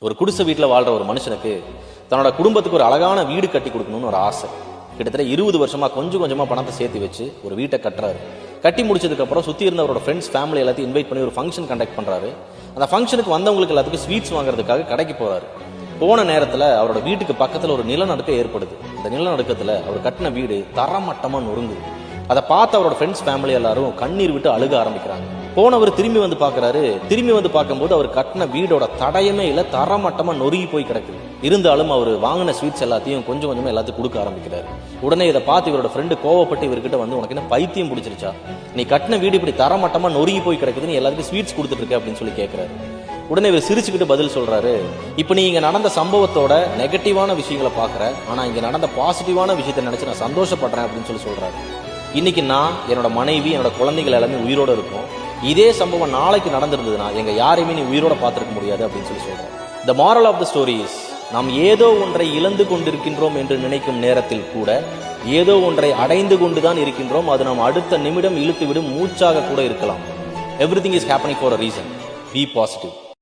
ஒரு குடிசை வீட்டில் வாழ்ற ஒரு மனுஷனுக்கு தன்னோட குடும்பத்துக்கு ஒரு அழகான வீடு கட்டி கொடுக்கணும்னு ஒரு ஆசை. கிட்டத்தட்ட 20 வருஷமா கொஞ்சம் கொஞ்சமா பணத்தை சேர்த்து வச்சு ஒரு வீட்டை கட்டுறாரு. கட்டி முடிச்சதுக்கு அப்புறம் சுத்தி இருந்த அவரோட ஃப்ரெண்ட்ஸ் ஃபேமிலி எல்லாத்தையும் இன்வைட் பண்ணி ஒரு ஃபங்க்ஷன் கண்டக்ட் பண்றாரு. அந்த ஃபங்க்ஷனுக்கு வந்தவங்களுக்கு எல்லாத்துக்கும் ஸ்வீட்ஸ் வாங்குறதுக்காக கடைக்கு போறாரு. போன நேரத்துல அவரோட வீட்டுக்கு பக்கத்துல ஒரு நிலநடுக்கம் ஏற்படுது. அந்த நிலநடுக்கத்துல அவர் கட்டின வீடு தரமட்டமா நொறுங்குது. அதை பார்த்து அவரோட ஃப்ரெண்ட்ஸ் ஃபேமிலி எல்லாரும் கண்ணீர் விட்டு அழுக ஆரம்பிக்கிறாங்க. போனவர் திரும்பி வந்து பாக்குறாரு. திரும்பி வந்து பார்க்கும்போது அவர் கட்டின வீடோட தடயமே இல்ல, தரமட்டமா நொறுங்கி போய் கிடக்குது. இருந்தாலும் அவர் வாங்கின ஸ்வீட்ஸ் எல்லாத்தையும் கொஞ்சம் கொஞ்சமா எல்லாத்தையும் கொடுக்க ஆரம்பிக்கிறாரு. உடனே இதை பார்த்து இவரோட ஃப்ரெண்டு கோவப்பட்டு இவர்கிட்ட வந்து, உனக்கு என்ன பைத்தியம் பிடிச்சிருச்சா, நீ கட்டின வீடு இப்படி தரமட்டமா நொறுங்கி போய் கிடக்குது, நீ எல்லாத்துக்கும் ஸ்வீட்ஸ் கொடுத்துட்டு இருக்க அப்படின்னு சொல்லி கேட்கிறாரு. உடனே இவர் சிரிச்சுக்கிட்டு பதில் சொல்றாரு, இப்ப நீ இங்க நடந்த சம்பவத்தோட நெகட்டிவான விஷயங்களை பாக்குற, ஆனா இங்க நடந்த பாசிட்டிவான விஷயத்த நினைச்சு நான் சந்தோஷப்படுறேன் அப்படின்னு சொல்லி சொல்றாரு. இன்னைக்கு நான், என்னோட மனைவி, என்னோட குழந்தைகள் எல்லாமே உயிரோட இருக்கும். இதே சம்பவம் நாளைக்கு நடந்திருந்ததுன்னா எங்க யாரையுமே நீ உயிரோட பார்த்திருக்க முடியாது அப்படின்னு சொல்லி சொல்றேன். The moral of the story is, நாம் ஏதோ ஒன்றை இழந்து கொண்டிருக்கின்றோம் என்று நினைக்கும் நேரத்தில் கூட ஏதோ ஒன்றை அடைந்து கொண்டுதான் இருக்கின்றோம். அது நாம் அடுத்த நிமிடம் இழுத்துவிடும் மூச்சாக கூட இருக்கலாம். Everything is happening for a reason. Be positive.